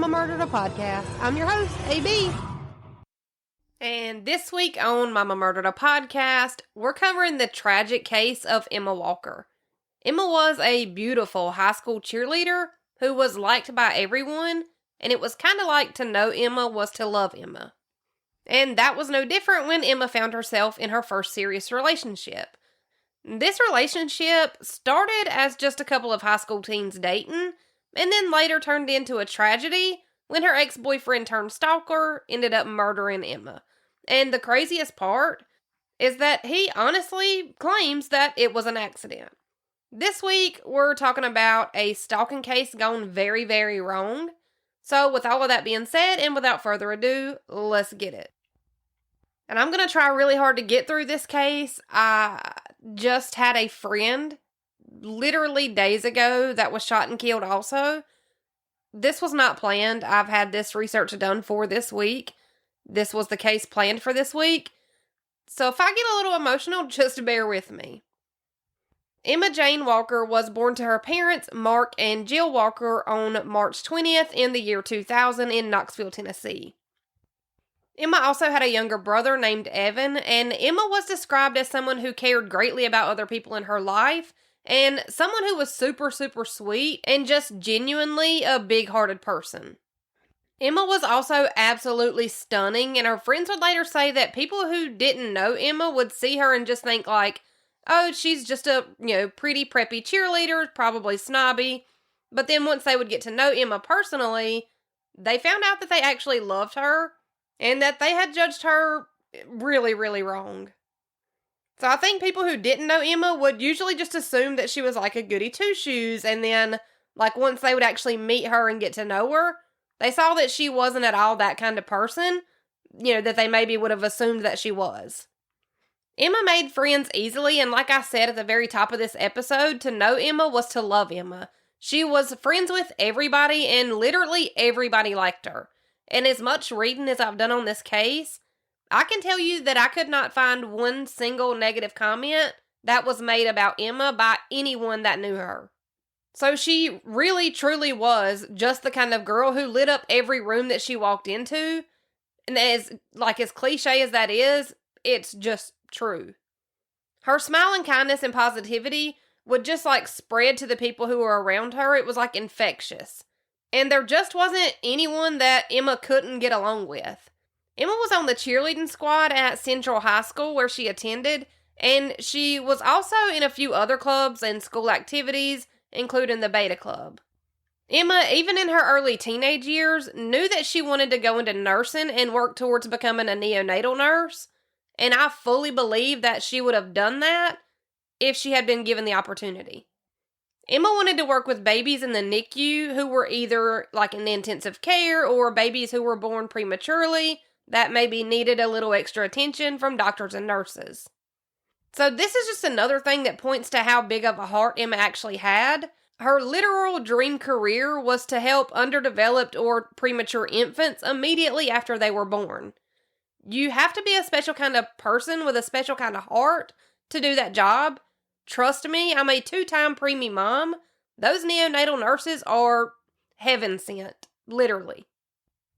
Mama Murdered a Podcast. I'm your host, AB. And this week on Mama Murdered a Podcast, we're covering the tragic case of Emma Walker. Emma was a beautiful high school cheerleader who was liked by everyone, and it was kind of like to know Emma was to love Emma. And that was no different when Emma found herself in her first serious relationship. This relationship started as just a couple of high school teens dating, and then later turned into a tragedy when her ex-boyfriend turned stalker ended up murdering Emma. And the craziest part is that he honestly claims that it was an accident. This week, we're talking about a stalking case gone very, very wrong. So with all of that being said, and without further ado, let's get it. And I'm going to try really hard to get through this case. I just had a friend literally days ago that was shot and killed also. This was not planned. I've had this research done for this week. This was the case planned for this week. So if I get a little emotional, just bear with me. Emma Jane Walker was born to her parents, Mark and Jill Walker, on March 20th in the year 2000 in Knoxville, Tennessee. Emma also had a younger brother named Evan, and Emma was described as someone who cared greatly about other people in her life, and someone who was super, super sweet and just genuinely a big-hearted person. Emma was also absolutely stunning, and her friends would later say that people who didn't know Emma would see her and just think like, oh, she's just a, pretty preppy cheerleader, probably snobby. But then once they would get to know Emma personally, they found out that they actually loved her and that they had judged her really, really wrong. So I think people who didn't know Emma would usually just assume that she was like a goody two-shoes, and then like once they would actually meet her and get to know her, they saw that she wasn't at all that kind of person, that they maybe would have assumed that she was. Emma made friends easily, and like I said at the very top of this episode, to know Emma was to love Emma. She was friends with everybody, and literally everybody liked her. And as much reading as I've done on this case, I can tell you that I could not find one single negative comment that was made about Emma by anyone that knew her. So she really, truly was just the kind of girl who lit up every room that she walked into. And as cliche as that is, it's just true. Her smile and kindness and positivity would just spread to the people who were around her. It was infectious. And there just wasn't anyone that Emma couldn't get along with. Emma was on the cheerleading squad at Central High School where she attended, and she was also in a few other clubs and school activities, including the Beta Club. Emma, even in her early teenage years, knew that she wanted to go into nursing and work towards becoming a neonatal nurse, and I fully believe that she would have done that if she had been given the opportunity. Emma wanted to work with babies in the NICU who were either in intensive care or babies who were born prematurely that maybe needed a little extra attention from doctors and nurses. So this is just another thing that points to how big of a heart Emma actually had. Her literal dream career was to help underdeveloped or premature infants immediately after they were born. You have to be a special kind of person with a special kind of heart to do that job. Trust me, I'm a 2-time preemie mom. Those neonatal nurses are heaven sent, literally.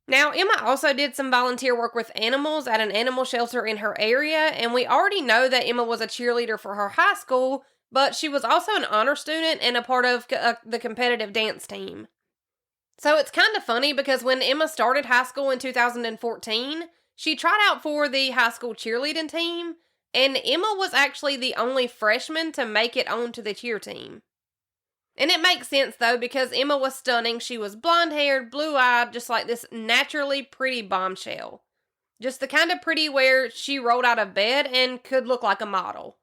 Now, Emma also did some volunteer work with animals at an animal shelter in her area, and we already know that Emma was a cheerleader for her high school, but she was also an honor student and a part of the competitive dance team. So it's kind of funny because when Emma started high school in 2014, she tried out for the high school cheerleading team, and Emma was actually the only freshman to make it onto the cheer team. And it makes sense, though, because Emma was stunning. She was blonde-haired, blue-eyed, just like this naturally pretty bombshell. Just the kind of pretty where she rolled out of bed and could look like a model.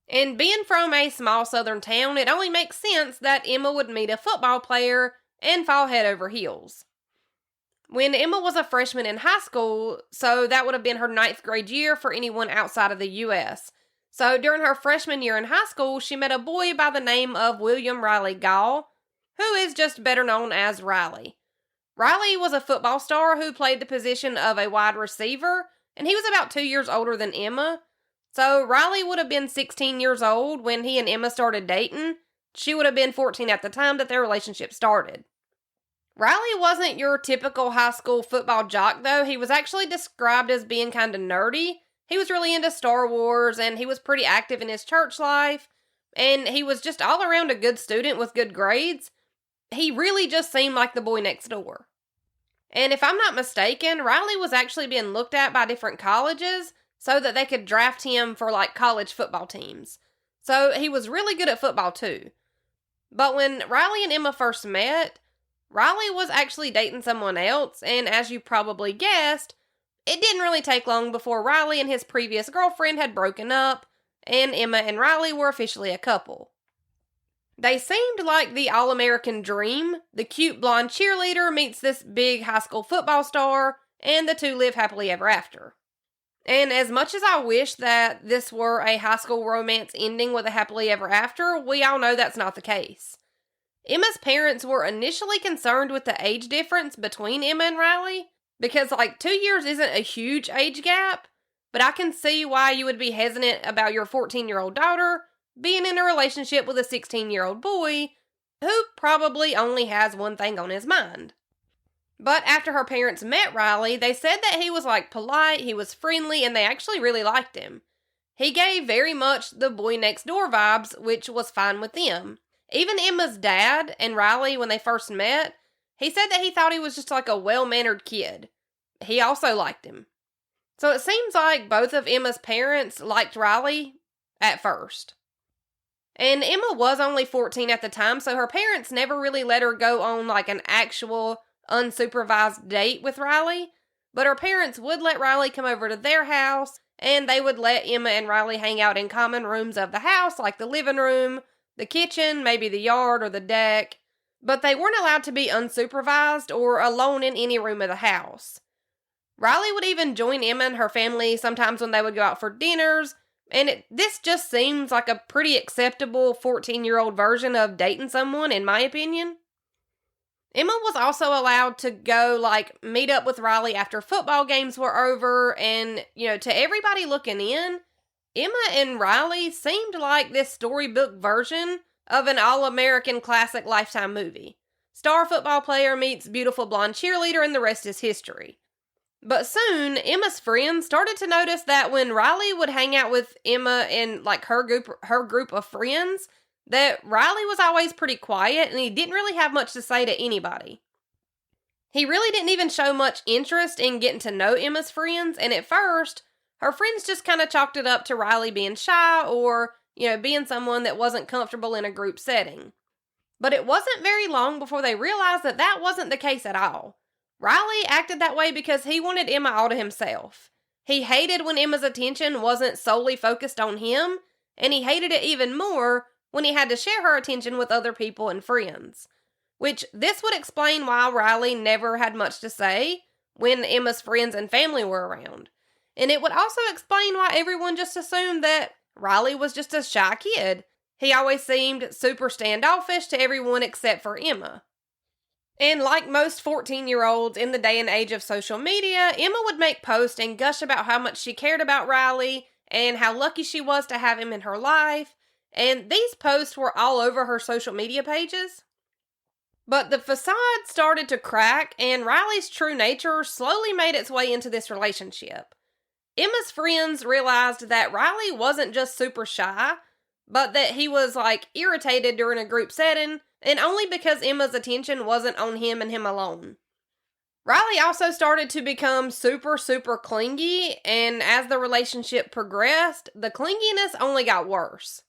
And being from a small southern town, it only makes sense that Emma would meet a football player and fall head over heels. When Emma was a freshman in high school, so that would have been her 9th grade year for anyone outside of the U.S., so during her freshman year in high school, she met a boy by the name of William Riley Gall, who is just better known as Riley. Riley was a football star who played the position of a wide receiver, and he was about 2 years older than Emma. So Riley would have been 16 years old when he and Emma started dating. She would have been 14 at the time that their relationship started. Riley wasn't your typical high school football jock, though. He was actually described as being kind of nerdy. He was really into Star Wars, and he was pretty active in his church life, and he was just all around a good student with good grades. He really just seemed like the boy next door. And if I'm not mistaken, Riley was actually being looked at by different colleges so that they could draft him for like college football teams. So he was really good at football too. But when Riley and Emma first met, Riley was actually dating someone else, and as you probably guessed, it didn't really take long before Riley and his previous girlfriend had broken up, and Emma and Riley were officially a couple. They seemed like the all-American dream. The cute blonde cheerleader meets this big high school football star, and the two live happily ever after. And as much as I wish that this were a high school romance ending with a happily ever after, we all know that's not the case. Emma's parents were initially concerned with the age difference between Emma and Riley, because 2 years isn't a huge age gap, but I can see why you would be hesitant about your 14-year-old daughter being in a relationship with a 16-year-old boy who probably only has one thing on his mind. But after her parents met Riley, they said that he was polite, he was friendly, and they actually really liked him. He gave very much the boy next door vibes, which was fine with them. Even Emma's dad and Riley, when they first met, he said that he thought he was just a well-mannered kid. He also liked him. So it seems like both of Emma's parents liked Riley at first. And Emma was only 14 at the time, so her parents never really let her go on an actual unsupervised date with Riley. But her parents would let Riley come over to their house, and they would let Emma and Riley hang out in common rooms of the house, like the living room, the kitchen, maybe the yard or the deck. But they weren't allowed to be unsupervised or alone in any room of the house. Riley would even join Emma and her family sometimes when they would go out for dinners, and this just seems like a pretty acceptable 14-year-old version of dating someone, in my opinion. Emma was also allowed to go, meet up with Riley after football games were over, and, to everybody looking in, Emma and Riley seemed like this storybook version of an all-American classic Lifetime movie. Star football player meets beautiful blonde cheerleader, and the rest is history. But soon, Emma's friends started to notice that when Riley would hang out with Emma and her group of friends, that Riley was always pretty quiet and he didn't really have much to say to anybody. He really didn't even show much interest in getting to know Emma's friends, and at first, her friends just kind of chalked it up to Riley being shy or, being someone that wasn't comfortable in a group setting. But it wasn't very long before they realized that that wasn't the case at all. Riley acted that way because he wanted Emma all to himself. He hated when Emma's attention wasn't solely focused on him, and he hated it even more when he had to share her attention with other people and friends. Which, this would explain why Riley never had much to say when Emma's friends and family were around. And it would also explain why everyone just assumed that Riley was just a shy kid. He always seemed super standoffish to everyone except for Emma. And like most 14-year-olds in the day and age of social media, Emma would make posts and gush about how much she cared about Riley and how lucky she was to have him in her life. And these posts were all over her social media pages. But the facade started to crack, and Riley's true nature slowly made its way into this relationship. Emma's friends realized that Riley wasn't just super shy, but that he was irritated during a group setting, and only because Emma's attention wasn't on him and him alone. Riley also started to become super, super clingy, and as the relationship progressed, the clinginess only got worse.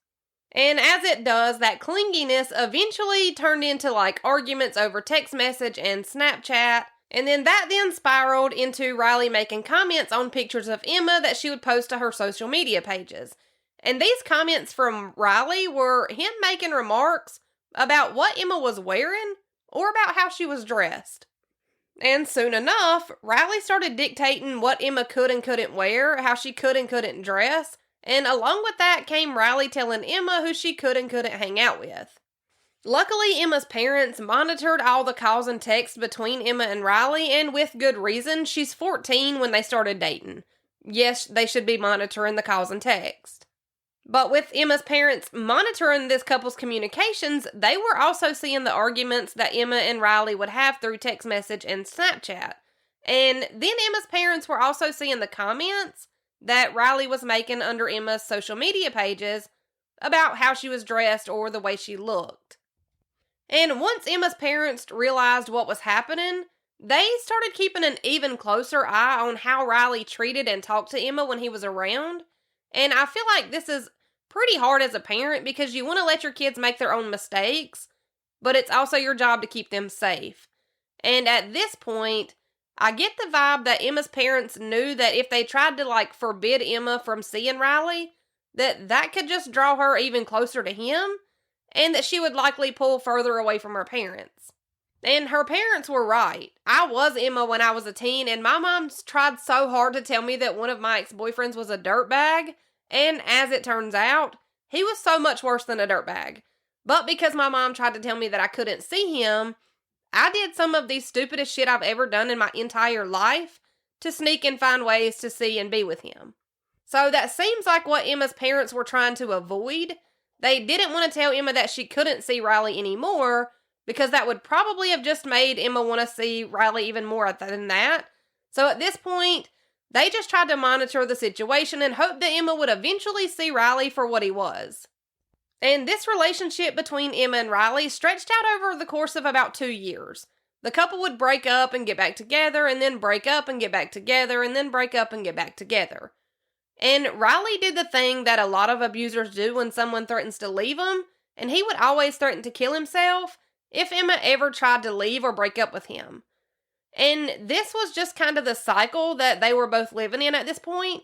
And as it does, that clinginess eventually turned into arguments over text message and Snapchat, and that spiraled into Riley making comments on pictures of Emma that she would post to her social media pages. And these comments from Riley were him making remarks about what Emma was wearing or about how she was dressed. And soon enough, Riley started dictating what Emma could and couldn't wear, how she could and couldn't dress, and along with that came Riley telling Emma who she could and couldn't hang out with. Luckily, Emma's parents monitored all the calls and texts between Emma and Riley, and with good reason. She's 14 when they started dating. Yes, they should be monitoring the calls and texts. But with Emma's parents monitoring this couple's communications, they were also seeing the arguments that Emma and Riley would have through text message and Snapchat. And then Emma's parents were also seeing the comments that Riley was making under Emma's social media pages about how she was dressed or the way she looked. And once Emma's parents realized what was happening, they started keeping an even closer eye on how Riley treated and talked to Emma when he was around. And I feel like this is pretty hard as a parent because you want to let your kids make their own mistakes, but it's also your job to keep them safe. And at this point, I get the vibe that Emma's parents knew that if they tried to forbid Emma from seeing Riley, that could just draw her even closer to him, and that she would likely pull further away from her parents. And her parents were right. I was Emma when I was a teen, and my mom tried so hard to tell me that one of my ex-boyfriends was a dirtbag, and as it turns out, he was so much worse than a dirtbag. But because my mom tried to tell me that I couldn't see him, I did some of the stupidest shit I've ever done in my entire life to sneak and find ways to see and be with him. So that seems like what Emma's parents were trying to avoid. They didn't want to tell Emma that she couldn't see Riley anymore, because that would probably have just made Emma want to see Riley even more than that. So at this point, they just tried to monitor the situation and hope that Emma would eventually see Riley for what he was. And this relationship between Emma and Riley stretched out over the course of about 2 years. The couple would break up and get back together, and then break up and get back together, and then break up and get back together. And Riley did the thing that a lot of abusers do when someone threatens to leave them, and he would always threaten to kill himself if Emma ever tried to leave or break up with him. And this was just kind of the cycle that they were both living in at this point.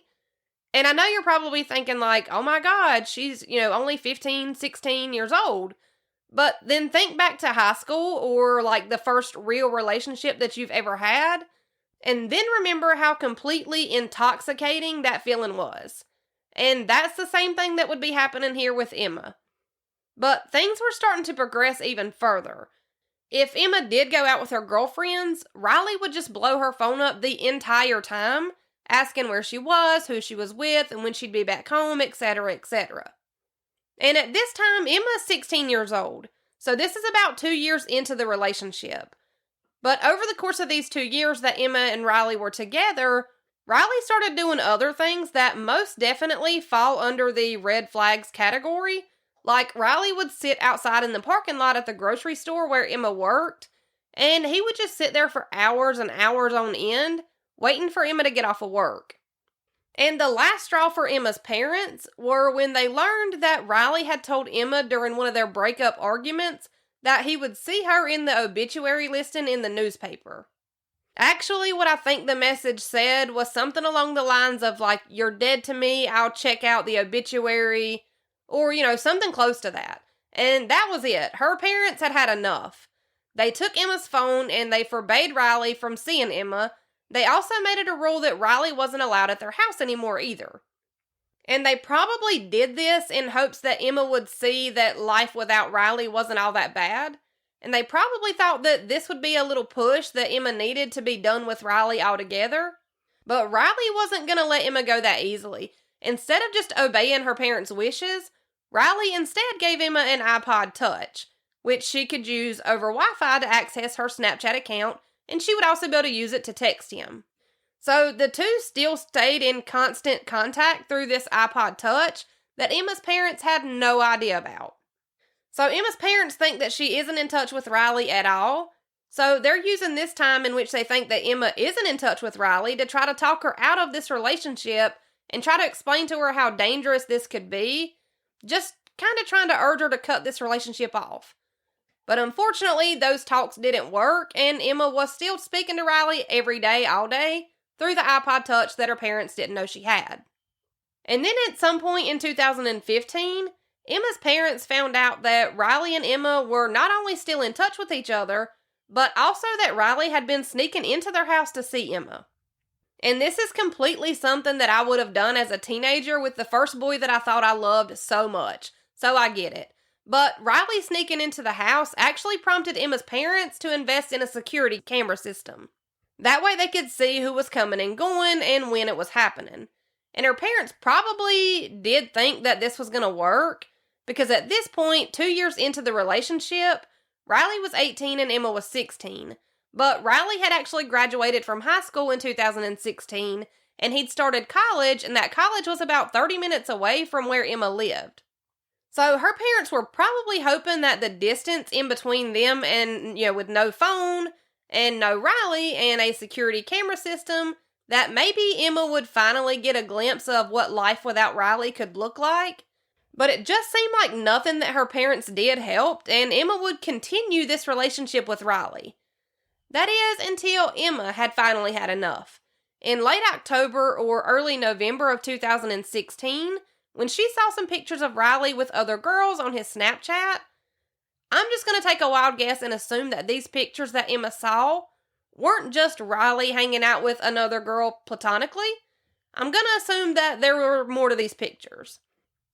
And I know you're probably thinking oh my God, she's, only 15, 16 years old. But then think back to high school or the first real relationship that you've ever had. And then remember how completely intoxicating that feeling was. And that's the same thing that would be happening here with Emma. But things were starting to progress even further. If Emma did go out with her girlfriends, Riley would just blow her phone up the entire time, asking where she was, who she was with, and when she'd be back home, etc., etc. And at this time, Emma's 16 years old, so this is about 2 years into the relationship. But over the course of these 2 years that Emma and Riley were together, Riley started doing other things that most definitely fall under the red flags category. Riley would sit outside in the parking lot at the grocery store where Emma worked, and he would just sit there for hours and hours on end, waiting for Emma to get off of work. And the last straw for Emma's parents were when they learned that Riley had told Emma during one of their breakup arguments that he would see her in the obituary listing in the newspaper. Actually, what I think the message said was something along the lines of you're dead to me, I'll check out the obituary, or, something close to that. And that was it. Her parents had had enough. They took Emma's phone and they forbade Riley from seeing Emma. They also made it a rule that Riley wasn't allowed at their house anymore either. And they probably did this in hopes that Emma would see that life without Riley wasn't all that bad. And they probably thought that this would be a little push that Emma needed to be done with Riley altogether. But Riley wasn't going to let Emma go that easily. Instead of just obeying her parents' wishes, Riley instead gave Emma an iPod Touch, which she could use over Wi-Fi to access her Snapchat account, and she would also be able to use it to text him. So the two still stayed in constant contact through this iPod Touch that Emma's parents had no idea about. So Emma's parents think that she isn't in touch with Riley at all, so they're using this time in which they think that Emma isn't in touch with Riley to try to talk her out of this relationship and try to explain to her how dangerous this could be, just kind of trying to urge her to cut this relationship off. But unfortunately, those talks didn't work, and Emma was still speaking to Riley every day, all day, through the iPod Touch that her parents didn't know she had. And then at some point in 2015, Emma's parents found out that Riley and Emma were not only still in touch with each other, but also that Riley had been sneaking into their house to see Emma. And this is completely something that I would have done as a teenager with the first boy that I thought I loved so much. So I get it. But Riley sneaking into the house actually prompted Emma's parents to invest in a security camera system. That way they could see who was coming and going and when it was happening. And her parents probably did think that this was going to work, because at this point, 2 years into the relationship, Riley was 18 and Emma was 16. But Riley had actually graduated from high school in 2016, and he'd started college, and that college was about 30 minutes away from where Emma lived. So her parents were probably hoping that the distance in between them and, with no phone and no Riley and a security camera system, that maybe Emma would finally get a glimpse of what life without Riley could look like. But it just seemed like nothing that her parents did helped, and Emma would continue this relationship with Riley. That is, until Emma had finally had enough. In late October or early November of 2016, when she saw some pictures of Riley with other girls on his Snapchat, I'm just going to take a wild guess and assume that these pictures that Emma saw weren't just Riley hanging out with another girl platonically. I'm going to assume that there were more to these pictures.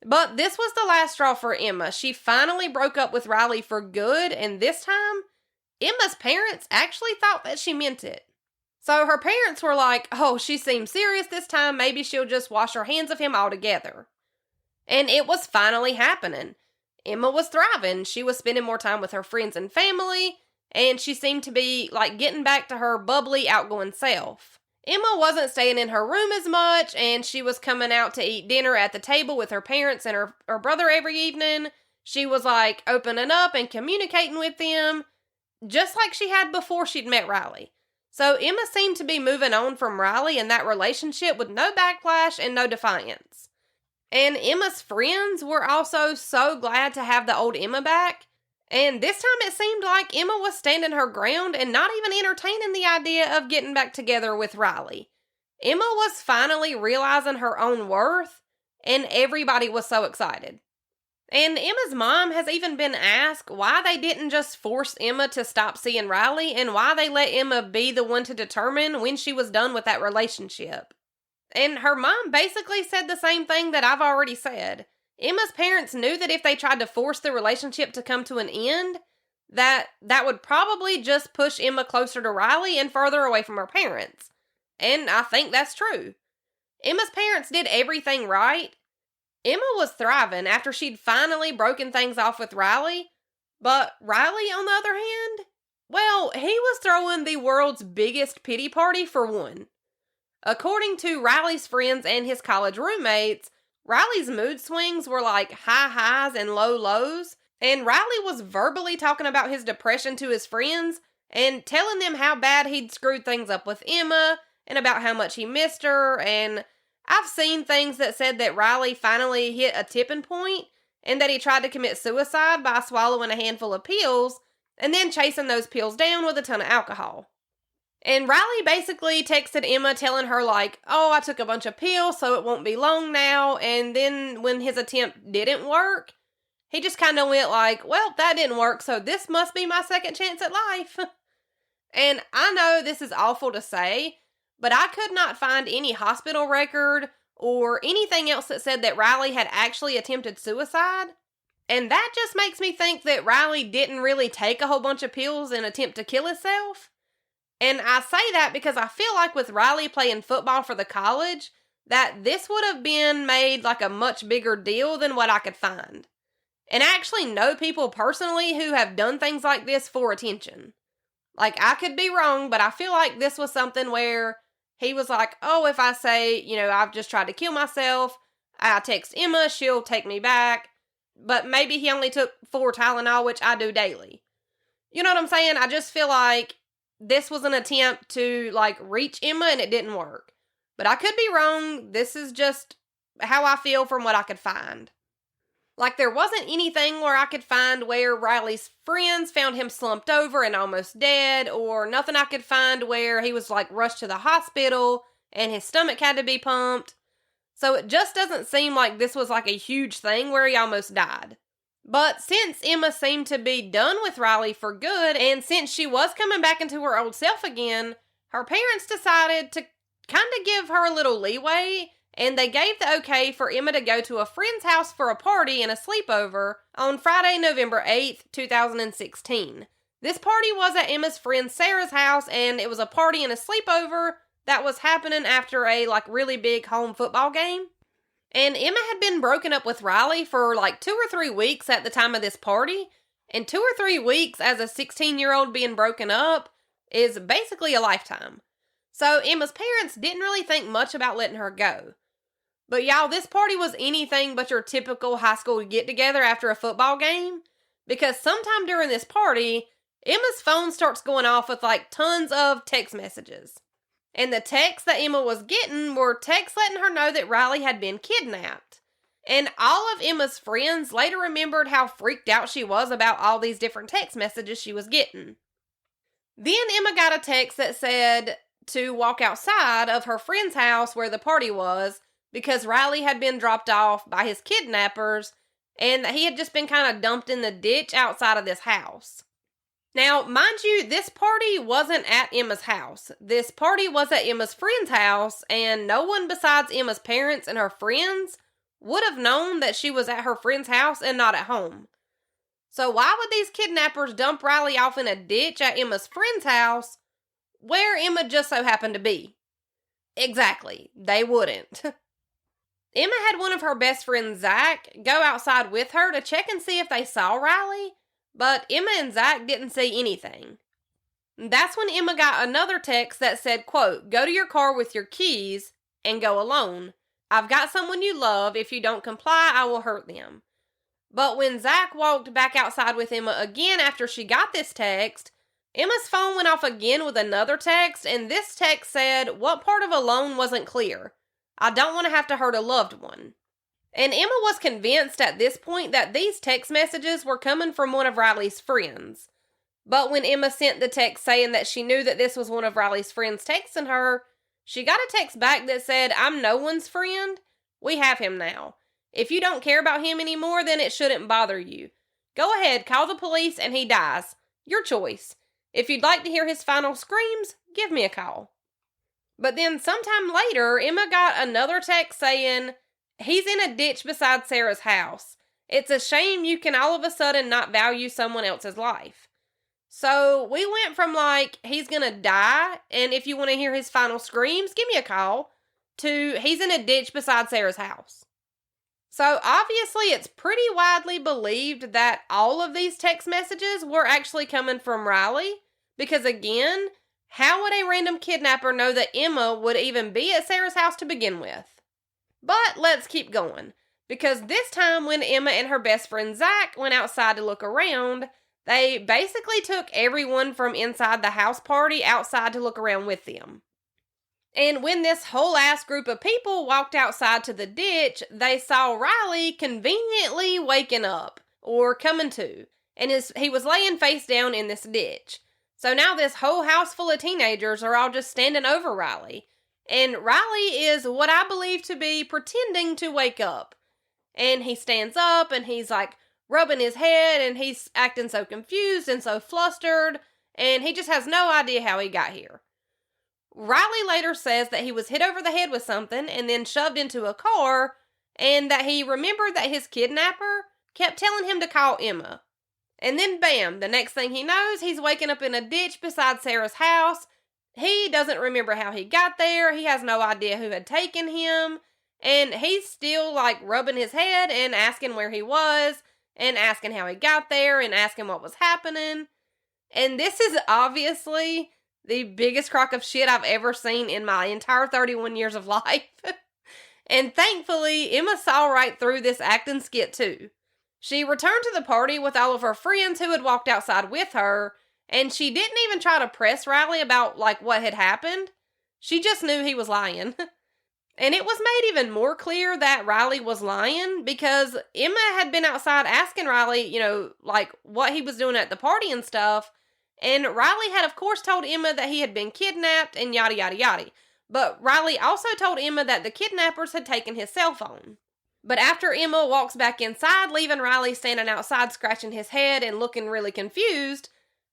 But this was the last straw for Emma. She finally broke up with Riley for good, and this time, Emma's parents actually thought that she meant it. So her parents were like, oh, she seems serious this time, maybe she'll just wash her hands of him altogether. And it was finally happening. Emma was thriving. She was spending more time with her friends and family, and she seemed to be getting back to her bubbly, outgoing self. Emma wasn't staying in her room as much, and she was coming out to eat dinner at the table with her parents and her brother every evening. She was opening up and communicating with them, just like she had before she'd met Riley. So Emma seemed to be moving on from Riley and that relationship with no backlash and no defiance. And Emma's friends were also so glad to have the old Emma back. And this time it seemed like Emma was standing her ground and not even entertaining the idea of getting back together with Riley. Emma was finally realizing her own worth, and everybody was so excited. And Emma's mom has even been asked why they didn't just force Emma to stop seeing Riley and why they let Emma be the one to determine when she was done with that relationship. And her mom basically said the same thing that I've already said. Emma's parents knew that if they tried to force the relationship to come to an end, that would probably just push Emma closer to Riley and further away from her parents. And I think that's true. Emma's parents did everything right. Emma was thriving after she'd finally broken things off with Riley. But Riley, on the other hand, well, he was throwing the world's biggest pity party for one. According to Riley's friends and his college roommates, Riley's mood swings were like high highs and low lows, and Riley was verbally talking about his depression to his friends and telling them how bad he'd screwed things up with Emma and about how much he missed her. And I've seen things that said that Riley finally hit a tipping point and that he tried to commit suicide by swallowing a handful of pills and then chasing those pills down with a ton of alcohol. And Riley basically texted Emma telling her oh, I took a bunch of pills, so it won't be long now. And then when his attempt didn't work, he just kind of went well, that didn't work, so this must be my second chance at life. And I know this is awful to say, but I could not find any hospital record or anything else that said that Riley had actually attempted suicide. And that just makes me think that Riley didn't really take a whole bunch of pills and attempt to kill himself. And I say that because I feel like with Riley playing football for the college, that this would have been made a much bigger deal than what I could find. And I actually know people personally who have done things like this for attention. I could be wrong, but I feel like this was something where he was oh, if I say, I've just tried to kill myself, I text Emma, she'll take me back. But maybe he only took 4 Tylenol, which I do daily. You know what I'm saying? I just feel like this was an attempt to, reach Emma and it didn't work. But I could be wrong. This is just how I feel from what I could find. There wasn't anything where I could find where Riley's friends found him slumped over and almost dead, or nothing I could find where he was, rushed to the hospital and his stomach had to be pumped. So it just doesn't seem like this was, a huge thing where he almost died. But since Emma seemed to be done with Riley for good, and since she was coming back into her old self again, her parents decided to kind of give her a little leeway, and they gave the okay for Emma to go to a friend's house for a party and a sleepover on Friday, November 8th, 2016. This party was at Emma's friend Sarah's house, and it was a party and a sleepover that was happening after a really big home football game. And Emma had been broken up with Riley for 2 or 3 weeks at the time of this party. And 2 or 3 weeks as a 16-year-old being broken up is basically a lifetime. So Emma's parents didn't really think much about letting her go. But y'all, this party was anything but your typical high school get-together after a football game. Because sometime during this party, Emma's phone starts going off with tons of text messages. And the texts that Emma was getting were texts letting her know that Riley had been kidnapped. And all of Emma's friends later remembered how freaked out she was about all these different text messages she was getting. Then Emma got a text that said to walk outside of her friend's house where the party was because Riley had been dropped off by his kidnappers and he had just been kind of dumped in the ditch outside of this house. Now, mind you, this party wasn't at Emma's house. This party was at Emma's friend's house, and no one besides Emma's parents and her friends would have known that she was at her friend's house and not at home. So why would these kidnappers dump Riley off in a ditch at Emma's friend's house where Emma just so happened to be? Exactly, they wouldn't. Emma had one of her best friends, Zach, go outside with her to check and see if they saw Riley, but Emma and Zach didn't see anything. That's when Emma got another text that said, quote, "Go to your car with your keys and go alone. I've got someone you love. If you don't comply, I will hurt them." But when Zach walked back outside with Emma again after she got this text, Emma's phone went off again with another text, and this text said, "What part of alone wasn't clear? I don't want to have to hurt a loved one." And Emma was convinced at this point that these text messages were coming from one of Riley's friends. But when Emma sent the text saying that she knew that this was one of Riley's friends texting her, she got a text back that said, "I'm no one's friend. We have him now. If you don't care about him anymore, then it shouldn't bother you. Go ahead, call the police and he dies. Your choice. If you'd like to hear his final screams, give me a call." But then sometime later, Emma got another text saying, "He's in a ditch beside Sarah's house. It's a shame you can all of a sudden not value someone else's life." So we went from he's gonna die, and if you want to hear his final screams, give me a call, to he's in a ditch beside Sarah's house. So obviously it's pretty widely believed that all of these text messages were actually coming from Riley, because again, how would a random kidnapper know that Emma would even be at Sarah's house to begin with? But let's keep going, because this time when Emma and her best friend Zach went outside to look around, they basically took everyone from inside the house party outside to look around with them. And when this whole ass group of people walked outside to the ditch, they saw Riley conveniently waking up, or coming to, and he was laying face down in this ditch. So now this whole house full of teenagers are all just standing over Riley. And Riley is what I believe to be pretending to wake up. And he stands up and he's rubbing his head and he's acting so confused and so flustered. And he just has no idea how he got here. Riley later says that he was hit over the head with something and then shoved into a car, and that he remembered that his kidnapper kept telling him to call Emma. And then bam, the next thing he knows, he's waking up in a ditch beside Sarah's house. He doesn't remember how he got there. He has no idea who had taken him. And he's still rubbing his head and asking where he was and asking how he got there and asking what was happening. And this is obviously the biggest crock of shit I've ever seen in my entire 31 years of life. And thankfully, Emma saw right through this acting skit too. She returned to the party with all of her friends who had walked outside with her, and she didn't even try to press Riley about what had happened. She just knew he was lying. And it was made even more clear that Riley was lying because Emma had been outside asking Riley, what he was doing at the party and stuff. And Riley had, of course, told Emma that he had been kidnapped and yada, yada, yada. But Riley also told Emma that the kidnappers had taken his cell phone. But after Emma walks back inside, leaving Riley standing outside scratching his head and looking really confused,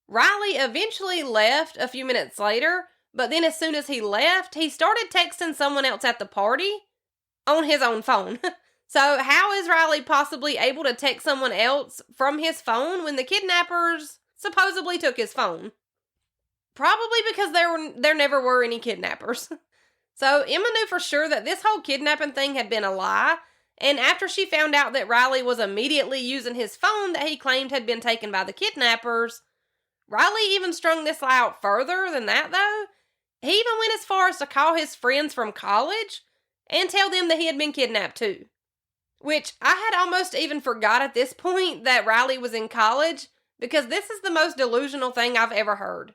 Riley eventually left a few minutes later, but then as soon as he left, he started texting someone else at the party on his own phone. So how is Riley possibly able to text someone else from his phone when the kidnappers supposedly took his phone? Probably because there never were any kidnappers. So Emma knew for sure that this whole kidnapping thing had been a lie, and after she found out that Riley was immediately using his phone that he claimed had been taken by the kidnappers, Riley even strung this lie out further than that, though. He even went as far as to call his friends from college and tell them that he had been kidnapped too. Which I had almost even forgot at this point that Riley was in college, because this is the most delusional thing I've ever heard.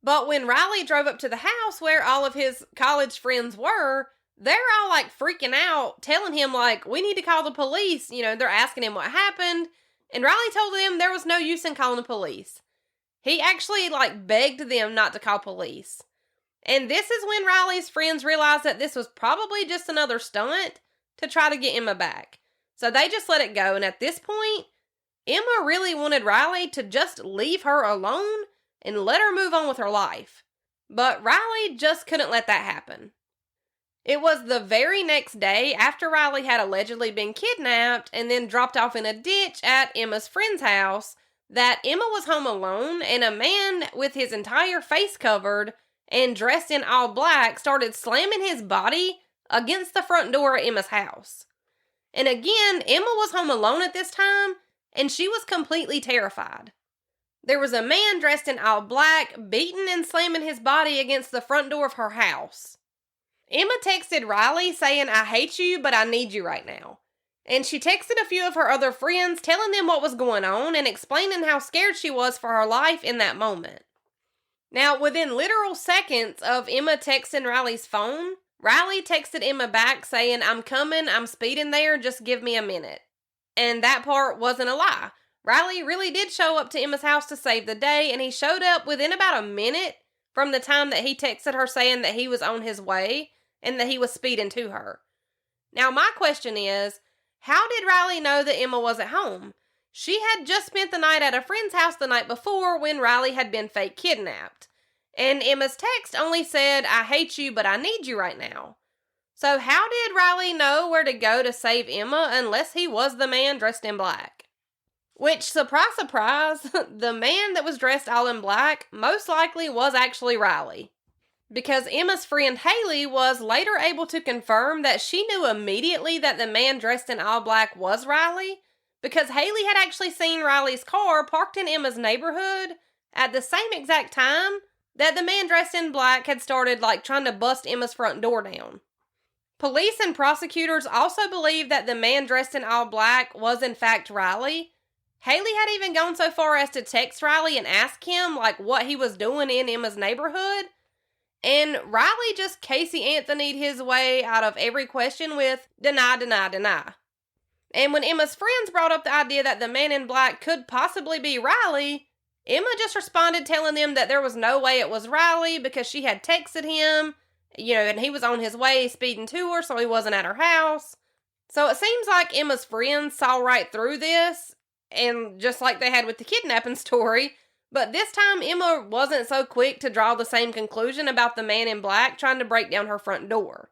But when Riley drove up to the house where all of his college friends were, they're all like freaking out, telling him like, we need to call the police. They're asking him what happened. And Riley told them there was no use in calling the police. He actually like begged them not to call police. And this is when Riley's friends realized that this was probably just another stunt to try to get Emma back. So they just let it go. And at this point, Emma really wanted Riley to just leave her alone and let her move on with her life. But Riley just couldn't let that happen. It was the very next day after Riley had allegedly been kidnapped and then dropped off in a ditch at Emma's friend's house that Emma was home alone, and a man with his entire face covered and dressed in all black started slamming his body against the front door of Emma's house. And again, Emma was home alone at this time, and she was completely terrified. There was a man dressed in all black, beating and slamming his body against the front door of her house. Emma texted Riley saying, I hate you, but I need you right now. And she texted a few of her other friends telling them what was going on and explaining how scared she was for her life in that moment. Now, within literal seconds of Emma texting Riley's phone, Riley texted Emma back saying, I'm coming, I'm speeding there, just give me a minute. And that part wasn't a lie. Riley really did show up to Emma's house to save the day, and he showed up within about a minute from the time that he texted her saying that he was on his way and that he was speeding to her. Now, my question is, how did Riley know that Emma was at home? She had just spent the night at a friend's house the night before when Riley had been fake kidnapped. And Emma's text only said, I hate you, but I need you right now. So how did Riley know where to go to save Emma unless he was the man dressed in black? Which, surprise, surprise, the man that was dressed all in black most likely was actually Riley. Because Emma's friend Haley was later able to confirm that she knew immediately that the man dressed in all black was Riley, because Haley had actually seen Riley's car parked in Emma's neighborhood at the same exact time that the man dressed in black had started trying to bust Emma's front door down. Police and prosecutors also believed that the man dressed in all black was in fact Riley. Haley had even gone so far as to text Riley and ask him what he was doing in Emma's neighborhood. And Riley just Casey Anthony'd his way out of every question with deny, deny, deny. And when Emma's friends brought up the idea that the man in black could possibly be Riley, Emma just responded telling them that there was no way it was Riley because she had texted him, and he was on his way speeding to her, so he wasn't at her house. So it seems like Emma's friends saw right through this, and just like they had with the kidnapping story, but this time Emma wasn't so quick to draw the same conclusion about the man in black trying to break down her front door.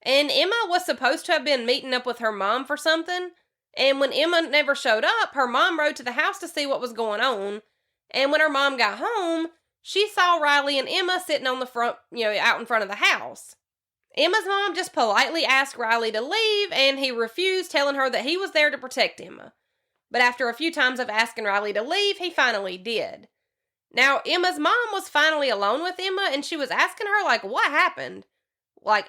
And Emma was supposed to have been meeting up with her mom for something, and when Emma never showed up, her mom rode to the house to see what was going on, and when her mom got home, she saw Riley and Emma sitting on the front, out in front of the house. Emma's mom just politely asked Riley to leave, and he refused, telling her that he was there to protect Emma. But after a few times of asking Riley to leave, he finally did. Now, Emma's mom was finally alone with Emma, and she was asking her, what happened? Why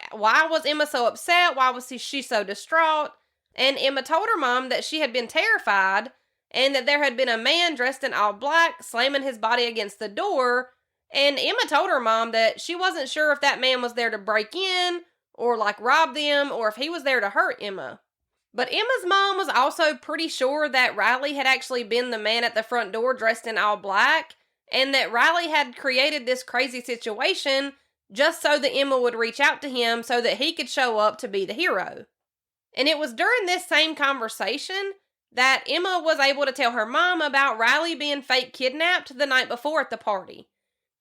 was Emma so upset? Why was she so distraught? And Emma told her mom that she had been terrified, and that there had been a man dressed in all black slamming his body against the door, and Emma told her mom that she wasn't sure if that man was there to break in, or rob them, or if he was there to hurt Emma. But Emma's mom was also pretty sure that Riley had actually been the man at the front door dressed in all black, and that Riley had created this crazy situation just so that Emma would reach out to him so that he could show up to be the hero. And it was during this same conversation that Emma was able to tell her mom about Riley being fake kidnapped the night before at the party.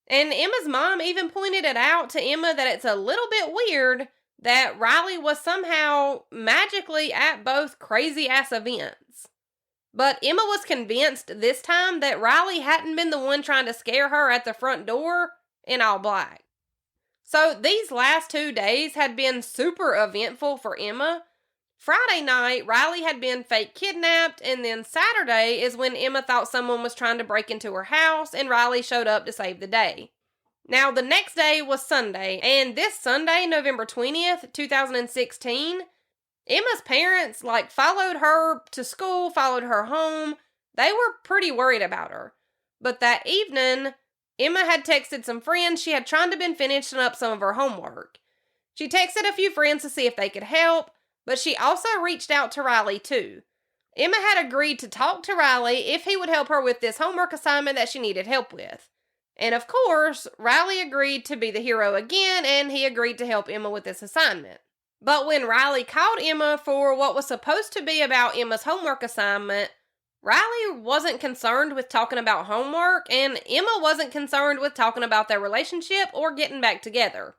And Emma's mom even pointed it out to Emma that it's a little bit weird that Riley was somehow magically at both crazy-ass events. But Emma was convinced this time that Riley hadn't been the one trying to scare her at the front door in all black. So these last 2 days had been super eventful for Emma. Friday night, Riley had been fake kidnapped, and then Saturday is when Emma thought someone was trying to break into her house, and Riley showed up to save the day. Now, the next day was Sunday, and this Sunday, November 20th, 2016, Emma's parents, followed her to school, followed her home. They were pretty worried about her. But that evening, Emma had texted some friends she had tried to been finishing up some of her homework. She texted a few friends to see if they could help, but she also reached out to Riley too. Emma had agreed to talk to Riley if he would help her with this homework assignment that she needed help with. And of course, Riley agreed to be the hero again, and he agreed to help Emma with this assignment. But when Riley called Emma for what was supposed to be about Emma's homework assignment, Riley wasn't concerned with talking about homework, and Emma wasn't concerned with talking about their relationship or getting back together.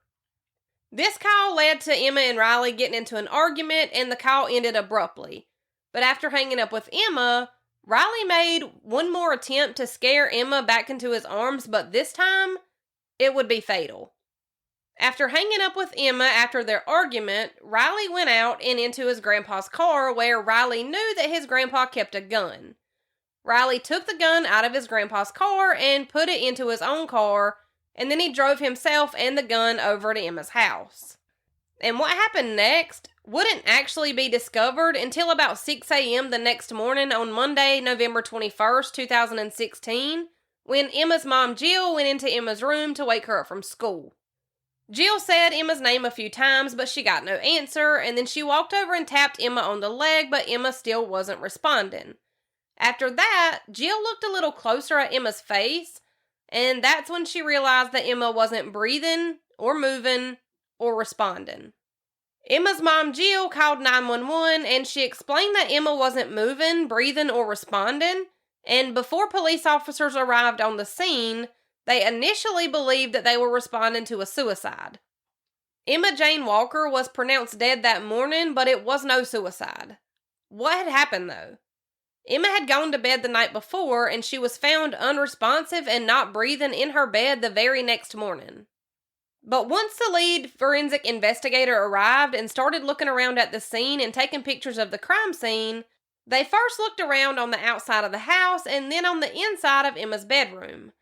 This call led to Emma and Riley getting into an argument, and the call ended abruptly. But after hanging up with Emma, Riley made one more attempt to scare Emma back into his arms, but this time, it would be fatal. After hanging up with Emma after their argument, Riley went out and into his grandpa's car where Riley knew that his grandpa kept a gun. Riley took the gun out of his grandpa's car and put it into his own car, and then he drove himself and the gun over to Emma's house. And what happened next wouldn't actually be discovered until about 6 a.m. the next morning on Monday, November 21st, 2016, when Emma's mom Jill went into Emma's room to wake her up from school. Jill said Emma's name a few times, but she got no answer, and then she walked over and tapped Emma on the leg, but Emma still wasn't responding. After that, Jill looked a little closer at Emma's face, and that's when she realized that Emma wasn't breathing, or moving, or responding. Emma's mom Jill called 911, and she explained that Emma wasn't moving, breathing, or responding, and before police officers arrived on the scene, they initially believed that they were responding to a suicide. Emma Jane Walker was pronounced dead that morning, but it was no suicide. What had happened, though? Emma had gone to bed the night before, and she was found unresponsive and not breathing in her bed the very next morning. But once the lead forensic investigator arrived and started looking around at the scene and taking pictures of the crime scene, they first looked around on the outside of the house and then on the inside of Emma's bedroom.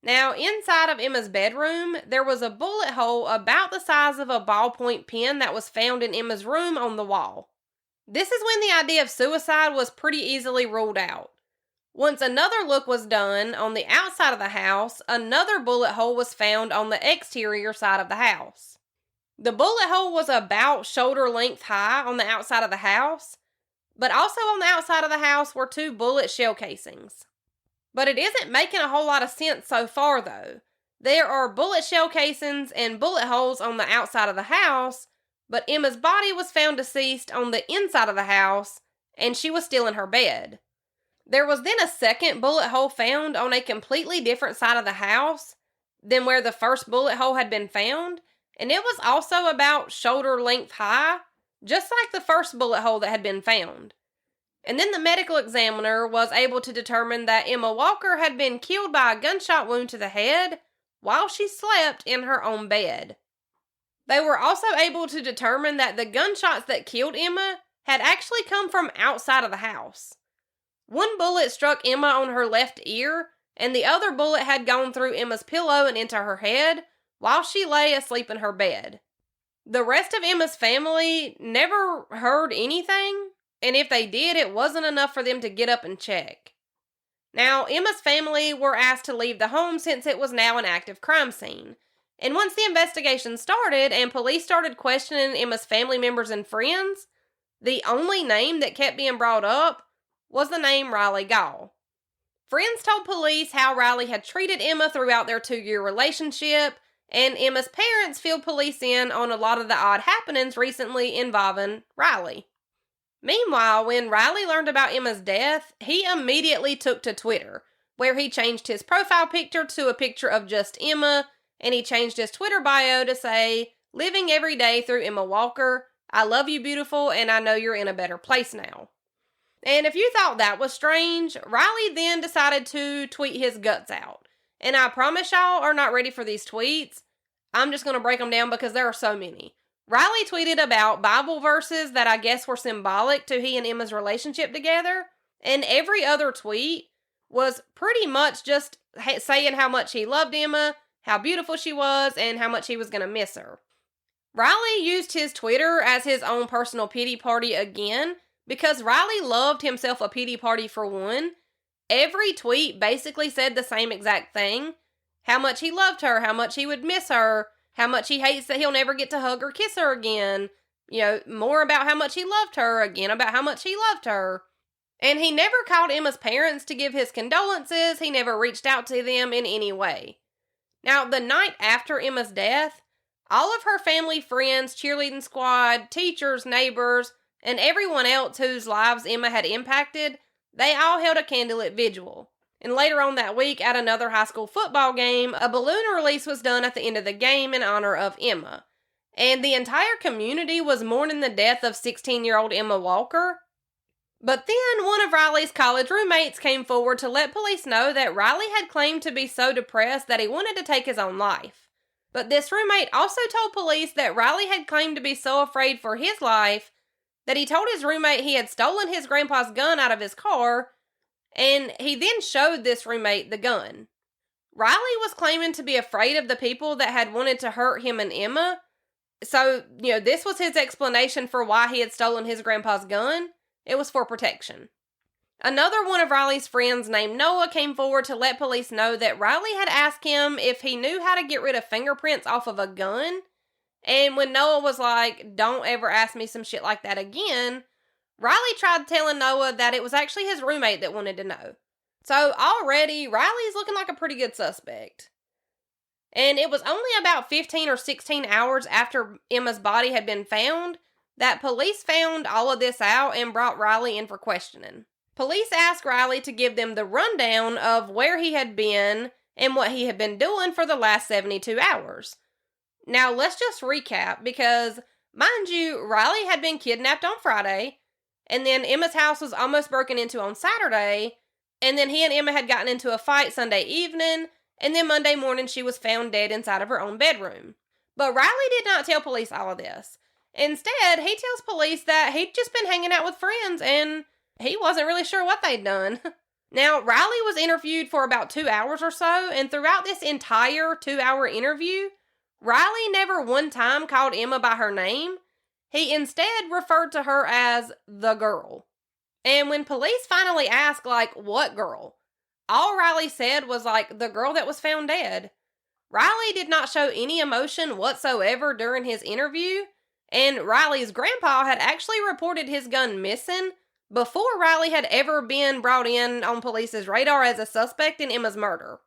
Now, inside of Emma's bedroom, there was a bullet hole about the size of a ballpoint pen that was found in Emma's room on the wall. This is when the idea of suicide was pretty easily ruled out. Once another look was done on the outside of the house, another bullet hole was found on the exterior side of the house. The bullet hole was about shoulder length high on the outside of the house, but also on the outside of the house were 2 bullet shell casings. But it isn't making a whole lot of sense so far, though. There are bullet shell casings and bullet holes on the outside of the house, but Emma's body was found deceased on the inside of the house, and she was still in her bed. There was then a second bullet hole found on a completely different side of the house than where the first bullet hole had been found, and it was also about shoulder length high, just like the first bullet hole that had been found. And then the medical examiner was able to determine that Emma Walker had been killed by a gunshot wound to the head while she slept in her own bed. They were also able to determine that the gunshots that killed Emma had actually come from outside of the house. One bullet struck Emma on her left ear, and the other bullet had gone through Emma's pillow and into her head while she lay asleep in her bed. The rest of Emma's family never heard anything, and if they did, it wasn't enough for them to get up and check. Now, Emma's family were asked to leave the home since it was now an active crime scene. And once the investigation started and police started questioning Emma's family members and friends, the only name that kept being brought up was the name Riley Gall. Friends told police how Riley had treated Emma throughout their 2-year relationship, and Emma's parents filled police in on a lot of the odd happenings recently involving Riley. Meanwhile, when Riley learned about Emma's death, he immediately took to Twitter, where he changed his profile picture to a picture of just Emma, and he changed his Twitter bio to say, "Living every day through Emma Walker. I love you, beautiful, and I know you're in a better place now." And if you thought that was strange, Riley then decided to tweet his guts out. And I promise y'all are not ready for these tweets. I'm just going to break them down because there are so many. Riley tweeted about Bible verses that I guess were symbolic to he and Emma's relationship together. And every other tweet was pretty much just saying how much he loved Emma, how beautiful she was, and how much he was going to miss her. Riley used his Twitter as his own personal pity party again because Riley loved himself a pity party for one. Every tweet basically said the same exact thing. How much he loved her, how much he would miss her, how much he hates that he'll never get to hug or kiss her again. More about how much he loved her, again about how much he loved her. And he never called Emma's parents to give his condolences. He never reached out to them in any way. Now, the night after Emma's death, all of her family, friends, cheerleading squad, teachers, neighbors, and everyone else whose lives Emma had impacted, they all held a candlelit vigil. And later on that week, at another high school football game, a balloon release was done at the end of the game in honor of Emma. And the entire community was mourning the death of 16-year-old Emma Walker. But then one of Riley's college roommates came forward to let police know that Riley had claimed to be so depressed that he wanted to take his own life. But this roommate also told police that Riley had claimed to be so afraid for his life that he told his roommate he had stolen his grandpa's gun out of his car, and he then showed this roommate the gun. Riley was claiming to be afraid of the people that had wanted to hurt him and Emma. So, this was his explanation for why he had stolen his grandpa's gun. It was for protection. Another one of Riley's friends named Noah came forward to let police know that Riley had asked him if he knew how to get rid of fingerprints off of a gun. And when Noah was like, "Don't ever ask me some shit like that again," Riley tried telling Noah that it was actually his roommate that wanted to know. So already, Riley's looking like a pretty good suspect. And it was only about 15 or 16 hours after Emma's body had been found that police found all of this out and brought Riley in for questioning. Police asked Riley to give them the rundown of where he had been and what he had been doing for the last 72 hours. Now, let's just recap because, mind you, Riley had been kidnapped on Friday, and then Emma's house was almost broken into on Saturday, and then he and Emma had gotten into a fight Sunday evening, and then Monday morning she was found dead inside of her own bedroom. But Riley did not tell police all of this. Instead, he tells police that he'd just been hanging out with friends and he wasn't really sure what they'd done. Now, Riley was interviewed for about 2 hours or so, and throughout this entire 2-hour interview, Riley never one time called Emma by her name. He instead referred to her as the girl. And when police finally asked, what girl? All Riley said was, the girl that was found dead. Riley did not show any emotion whatsoever during his interview, and Riley's grandpa had actually reported his gun missing before Riley had ever been brought in on police's radar as a suspect in Emma's murder.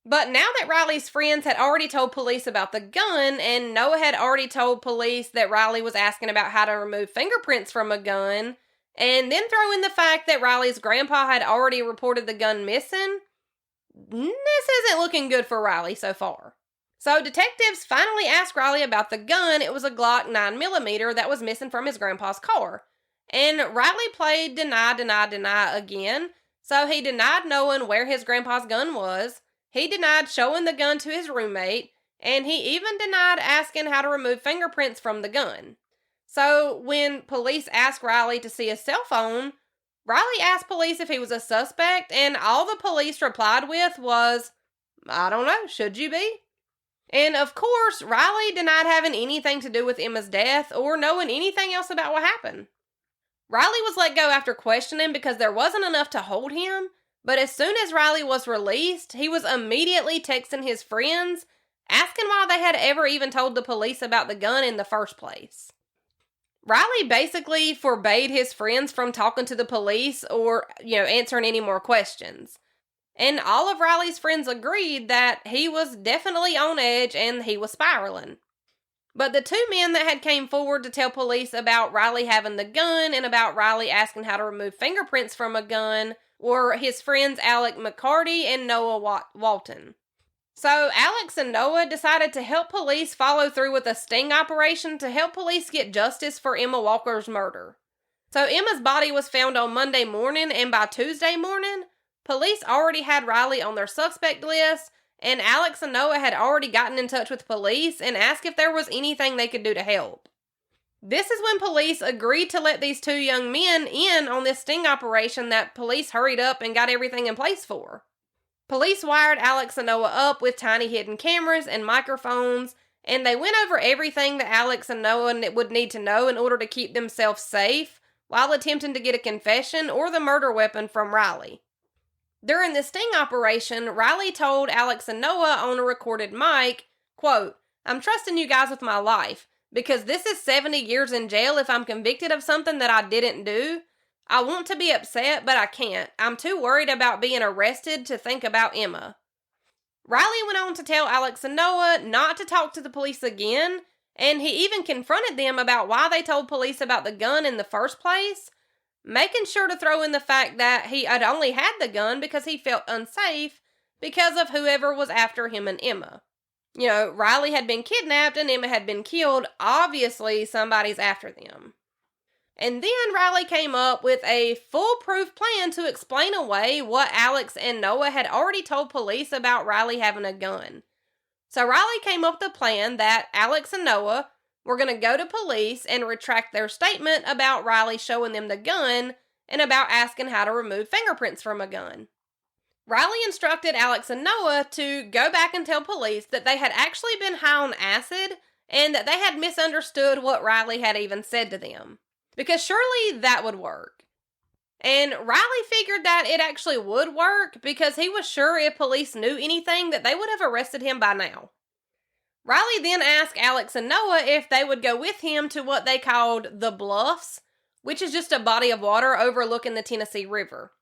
But now that Riley's friends had already told police about the gun, and Noah had already told police that Riley was asking about how to remove fingerprints from a gun, and then throw in the fact that Riley's grandpa had already reported the gun missing, this isn't looking good for Riley so far. So detectives finally asked Riley about the gun. It was a Glock 9mm that was missing from his grandpa's car. And Riley played deny again. So he denied knowing where his grandpa's gun was. He denied showing the gun to his roommate. And he even denied asking how to remove fingerprints from the gun. So when police asked Riley to see his cell phone, Riley asked police if he was a suspect, and all the police replied with was, "I don't know, should you be?" And of course, Riley denied having anything to do with Emma's death or knowing anything else about what happened. Riley was let go after questioning because there wasn't enough to hold him, but as soon as Riley was released, he was immediately texting his friends, asking why they had ever even told the police about the gun in the first place. Riley basically forbade his friends from talking to the police or, answering any more questions. And all of Riley's friends agreed that he was definitely on edge and he was spiraling. But the two men that had came forward to tell police about Riley having the gun and about Riley asking how to remove fingerprints from a gun were his friends Alec McCarty and Noah Walton. So Alex and Noah decided to help police follow through with a sting operation to help police get justice for Emma Walker's murder. So Emma's body was found on Monday morning, and by Tuesday morning, police already had Riley on their suspect list, and Alex and Noah had already gotten in touch with police and asked if there was anything they could do to help. This is when police agreed to let these two young men in on this sting operation that police hurried up and got everything in place for. Police wired Alex and Noah up with tiny hidden cameras and microphones, and they went over everything that Alex and Noah would need to know in order to keep themselves safe while attempting to get a confession or the murder weapon from Riley. During the sting operation, Riley told Alex and Noah on a recorded mic, quote, "I'm trusting you guys with my life, because this is 70 years in jail if I'm convicted of something that I didn't do. I want to be upset, but I can't. I'm too worried about being arrested to think about Emma." Riley went on to tell Alex and Noah not to talk to the police again, and he even confronted them about why they told police about the gun in the first place, making sure to throw in the fact that he had only had the gun because he felt unsafe because of whoever was after him and Emma. You know, Riley had been kidnapped and Emma had been killed. Obviously, somebody's after them. And then Riley came up with a foolproof plan to explain away what Alex and Noah had already told police about Riley having a gun. So Riley came up with a plan that Alex and Noah were going to go to police and retract their statement about Riley showing them the gun and about asking how to remove fingerprints from a gun. Riley instructed Alex and Noah to go back and tell police that they had actually been high on acid and that they had misunderstood what Riley had even said to them, because surely that would work. And Riley figured that it actually would work because he was sure if police knew anything that they would have arrested him by now. Riley then asked Alex and Noah if they would go with him to what they called the Bluffs, which is just a body of water overlooking the Tennessee River.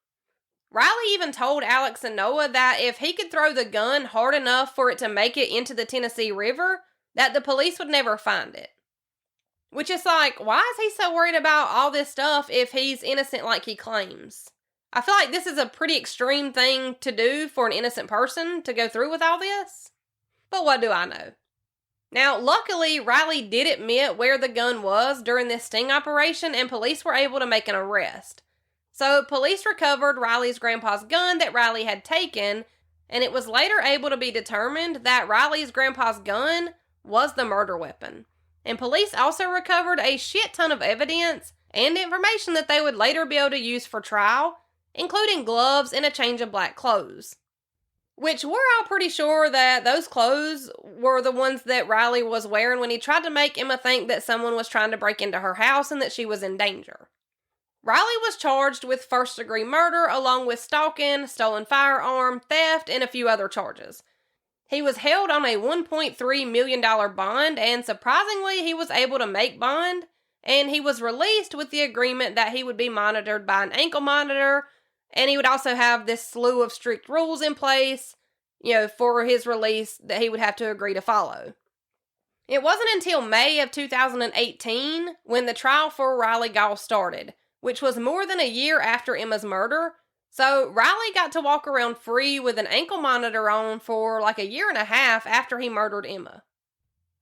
Riley even told Alex and Noah that if he could throw the gun hard enough for it to make it into the Tennessee River, that the police would never find it. Which is like, why is he so worried about all this stuff if he's innocent like he claims? I feel like this is a pretty extreme thing to do for an innocent person to go through with all this. But what do I know? Now, luckily, Riley did admit where the gun was during this sting operation, and police were able to make an arrest. So, police recovered Riley's grandpa's gun that Riley had taken, and it was later able to be determined that Riley's grandpa's gun was the murder weapon. And police also recovered a shit ton of evidence and information that they would later be able to use for trial, including gloves and a change of black clothes. Which we're all pretty sure that those clothes were the ones that Riley was wearing when he tried to make Emma think that someone was trying to break into her house and that she was in danger. Riley was charged with first-degree murder along with stalking, stolen firearm, theft, and a few other charges. He was held on a $1.3 million bond, and surprisingly, he was able to make bond, and he was released with the agreement that he would be monitored by an ankle monitor, and he would also have this slew of strict rules in place, for his release that he would have to agree to follow. It wasn't until May of 2018 when the trial for Riley Gall started, which was more than a year after Emma's murder. So Riley got to walk around free with an ankle monitor on for like a year and a half after he murdered Emma.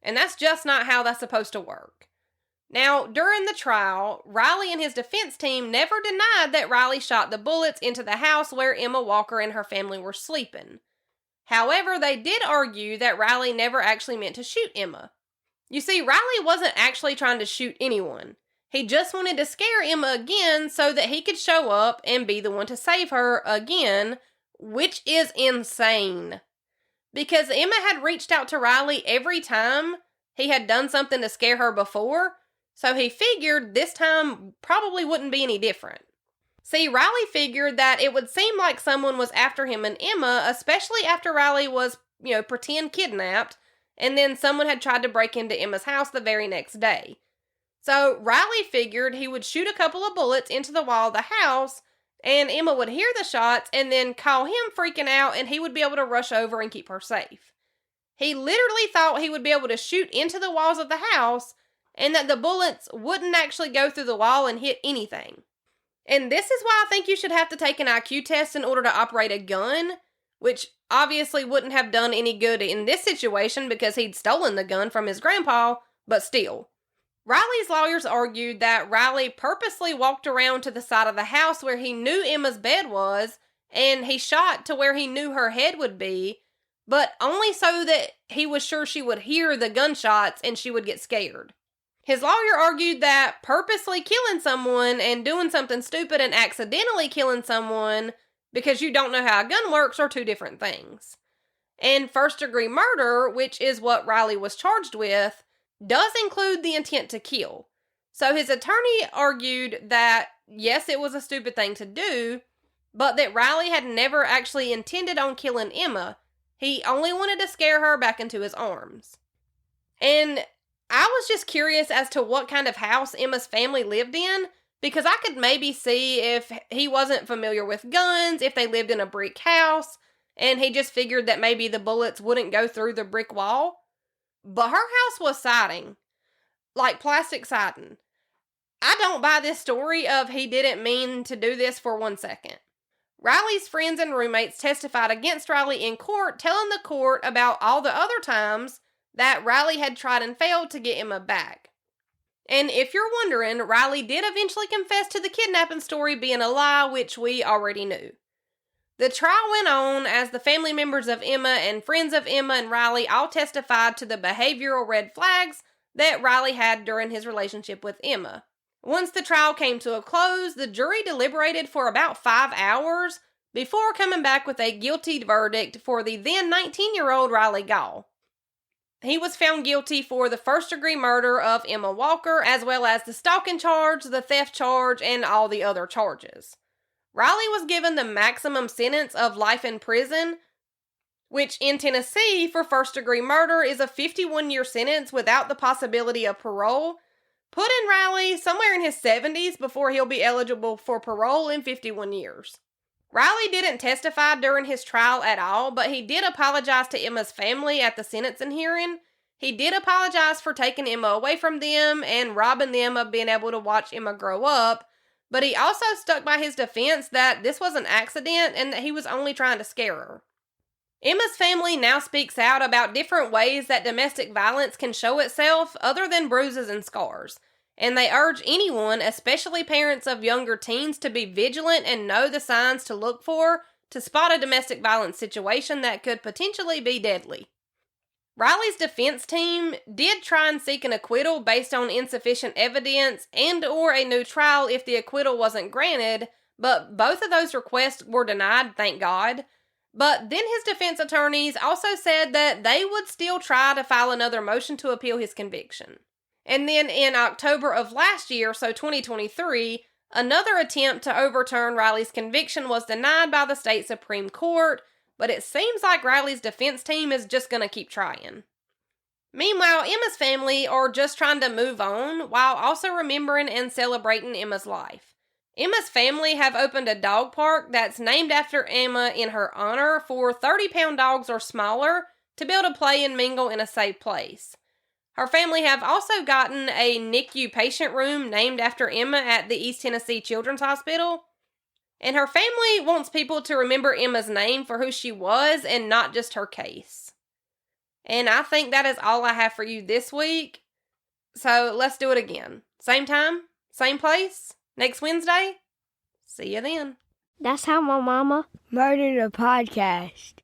And that's just not how that's supposed to work. Now, during the trial, Riley and his defense team never denied that Riley shot the bullets into the house where Emma Walker and her family were sleeping. However, they did argue that Riley never actually meant to shoot Emma. You see, Riley wasn't actually trying to shoot anyone. He just wanted to scare Emma again so that he could show up and be the one to save her again, which is insane. Because Emma had reached out to Riley every time he had done something to scare her before, so he figured this time probably wouldn't be any different. See, Riley figured that it would seem like someone was after him and Emma, especially after Riley was, pretend kidnapped, and then someone had tried to break into Emma's house the very next day. So Riley figured he would shoot a couple of bullets into the wall of the house, and Emma would hear the shots and then call him freaking out, and he would be able to rush over and keep her safe. He literally thought he would be able to shoot into the walls of the house and that the bullets wouldn't actually go through the wall and hit anything. And this is why I think you should have to take an IQ test in order to operate a gun, which obviously wouldn't have done any good in this situation because he'd stolen the gun from his grandpa, but still. Riley's lawyers argued that Riley purposely walked around to the side of the house where he knew Emma's bed was, and he shot to where he knew her head would be, but only so that he was sure she would hear the gunshots and she would get scared. His lawyer argued that purposely killing someone and doing something stupid and accidentally killing someone because you don't know how a gun works are two different things. And first-degree murder, which is what Riley was charged with, does include the intent to kill. So his attorney argued that, yes, it was a stupid thing to do, but that Riley had never actually intended on killing Emma. He only wanted to scare her back into his arms. And I was just curious as to what kind of house Emma's family lived in, because I could maybe see if he wasn't familiar with guns, if they lived in a brick house, and he just figured that maybe the bullets wouldn't go through the brick wall. But her house was siding, like plastic siding. I don't buy this story of he didn't mean to do this for 1 second. Riley's friends and roommates testified against Riley in court, telling the court about all the other times that Riley had tried and failed to get Emma back. And if you're wondering, Riley did eventually confess to the kidnapping story being a lie, which we already knew. The trial went on as the family members of Emma and friends of Emma and Riley all testified to the behavioral red flags that Riley had during his relationship with Emma. Once the trial came to a close, the jury deliberated for about 5 hours before coming back with a guilty verdict for the then 19-year-old Riley Gall. He was found guilty for the first-degree murder of Emma Walker, as well as the stalking charge, the theft charge, and all the other charges. Riley was given the maximum sentence of life in prison, which in Tennessee for first-degree murder is a 51-year sentence without the possibility of parole, putting Riley somewhere in his 70s before he'll be eligible for parole in 51 years. Riley didn't testify during his trial at all, but he did apologize to Emma's family at the sentencing hearing. He did apologize for taking Emma away from them and robbing them of being able to watch Emma grow up, but he also stuck by his defense that this was an accident and that he was only trying to scare her. Emma's family now speaks out about different ways that domestic violence can show itself other than bruises and scars, and they urge anyone, especially parents of younger teens, to be vigilant and know the signs to look for to spot a domestic violence situation that could potentially be deadly. Riley's defense team did try and seek an acquittal based on insufficient evidence and or a new trial if the acquittal wasn't granted, but both of those requests were denied, thank God. But then his defense attorneys also said that they would still try to file another motion to appeal his conviction. And then in October of last year, so 2023, another attempt to overturn Riley's conviction was denied by the state Supreme Court, but it seems like Riley's defense team is just going to keep trying. Meanwhile, Emma's family are just trying to move on while also remembering and celebrating Emma's life. Emma's family have opened a dog park that's named after Emma in her honor for 30-pound dogs or smaller to be able to play and mingle in a safe place. Her family have also gotten a NICU patient room named after Emma at the East Tennessee Children's Hospital. And her family wants people to remember Emma's name for who she was and not just her case. And I think that is all I have for you this week. So let's do it again. Same time, same place, next Wednesday. See you then. That's how my mama murdered a podcast.